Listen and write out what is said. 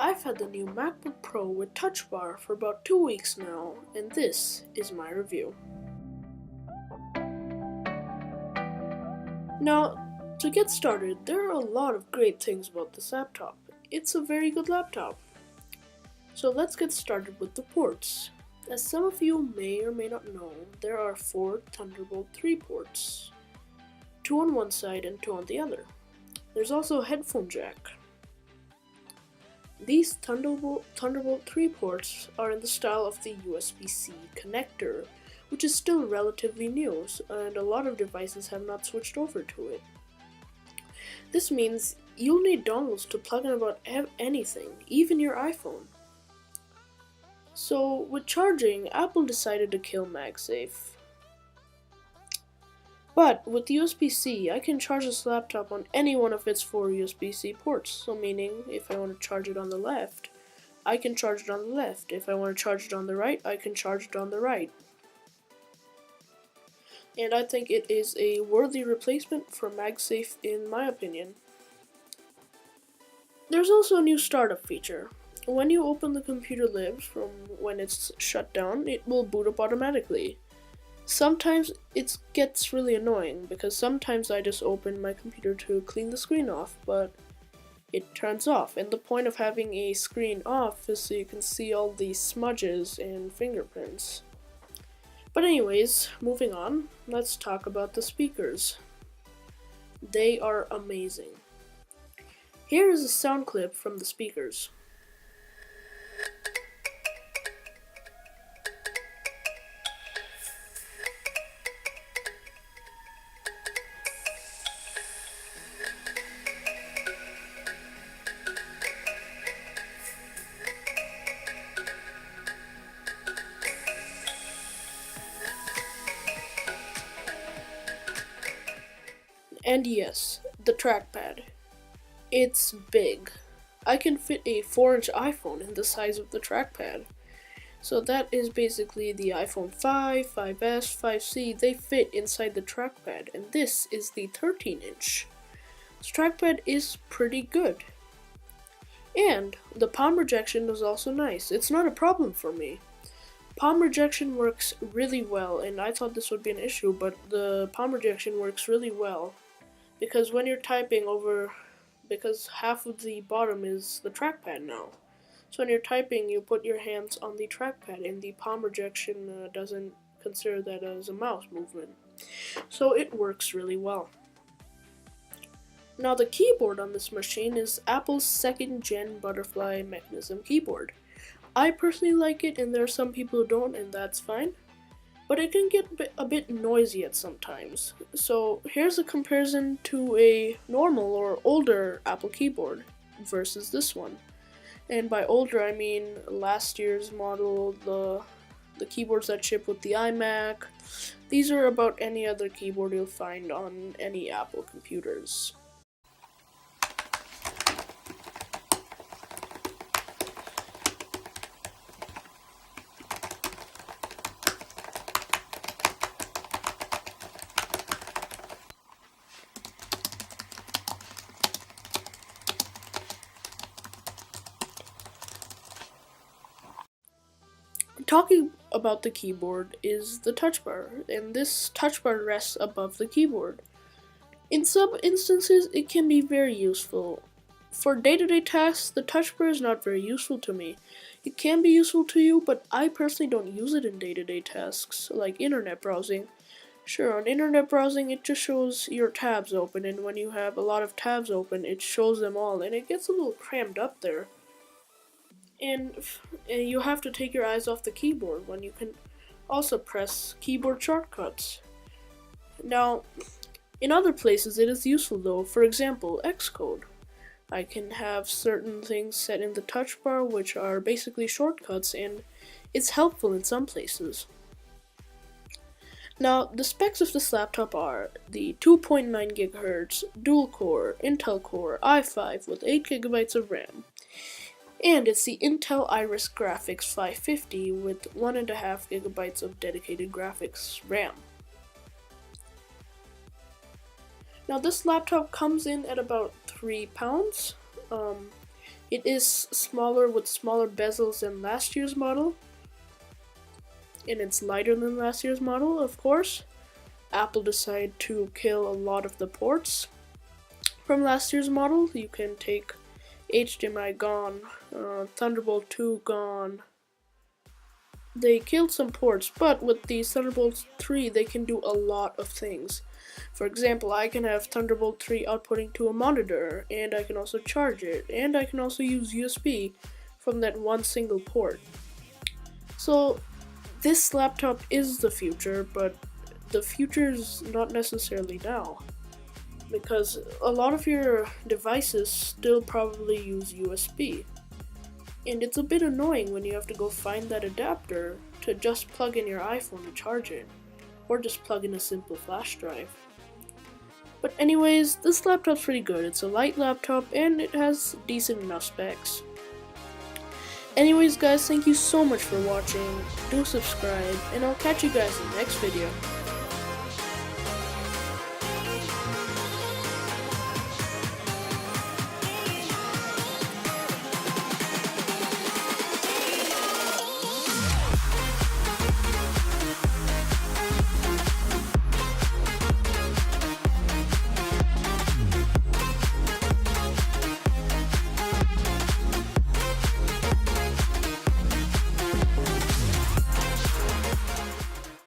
I've had the new MacBook Pro with Touchbar for about 2 weeks now, and this is my review. Now, to get started, there are a lot of great things about this laptop. It's a very good laptop. So let's get started with the ports. As some of you may or may not know, there are 4 Thunderbolt 3 ports. 2 on one side and 2 on the other. There's also a headphone jack. These Thunderbolt 3 ports are in the style of the USB-C connector, which is still relatively new, and a lot of devices have not switched over to it. This means you'll need dongles to plug in about anything, even your iPhone. So with charging, Apple decided to kill MagSafe. But with USB-C, I can charge this laptop on any one of its 4 USB-C ports. So meaning, if I want to charge it on the left, I can charge it on the left. If I want to charge it on the right, I can charge it on the right. And I think it is a worthy replacement for MagSafe in my opinion. There's also a new startup feature. When you open the computer lid from when it's shut down, it will boot up automatically. Sometimes it gets really annoying because sometimes I just open my computer to clean the screen off, but it turns off. And the point of having a screen off is so you can see all these smudges and fingerprints. But anyways, moving on, let's talk about the speakers. They are amazing. Here is a sound clip from the speakers. And yes, the trackpad. It's big. I can fit a 4-inch iPhone in the size of the trackpad. So that is basically the iPhone 5, 5S, 5C, they fit inside the trackpad, and this is the 13-inch. This trackpad is pretty good. And the palm rejection is also nice. It's not a problem for me. Palm rejection works really well, and I thought this would be an issue, but the palm rejection works really well. Because when you're typing because half of the bottom is the trackpad now. So when you're typing, you put your hands on the trackpad, and the palm rejection doesn't consider that as a mouse movement. So it works really well. Now the keyboard on this machine is Apple's 2nd gen butterfly mechanism keyboard. I personally like it, and there are some people who don't, and that's fine. But it can get a bit noisy at sometimes. So here's a comparison to a normal or older Apple keyboard versus this one. And by older I mean last year's model, the keyboards that ship with the iMac. These are about any other keyboard you'll find on any Apple computers. Talking about the keyboard is the touch bar, and this touch bar rests above the keyboard. In some instances, it can be very useful. For day-to-day tasks, the touch bar is not very useful to me. It can be useful to you, but I personally don't use it in day-to-day tasks, like internet browsing. Sure, on internet browsing, it just shows your tabs open, and when you have a lot of tabs open, it shows them all, and it gets a little crammed up there. And you have to take your eyes off the keyboard when you can also press keyboard shortcuts. Now, in other places it is useful though. For example, Xcode. I can have certain things set in the touch bar which are basically shortcuts, and it's helpful in some places. Now, the specs of this laptop are the 2.9 GHz dual-core Intel Core i5 with 8 GB of RAM. And it's the Intel Iris Graphics 550 with 1.5 GB of dedicated graphics RAM. Now this laptop comes in at about £3. It is smaller with smaller bezels than last year's model, and it's lighter than last year's model, of course. Apple decided to kill a lot of the ports from last year's model. You can take HDMI gone, Thunderbolt 2 gone. They killed some ports, but with the Thunderbolt 3 they can do a lot of things. For example, I can have Thunderbolt 3 outputting to a monitor, and I can also charge it, and I can also use USB from that one single port. So this laptop is the future, but the future is not necessarily now, because a lot of your devices still probably use USB. And it's a bit annoying when you have to go find that adapter to just plug in your iPhone to charge it, or just plug in a simple flash drive. But anyways, this laptop's pretty good. It's a light laptop and it has decent enough specs. Anyways guys, thank you so much for watching. Do subscribe, and I'll catch you guys in the next video.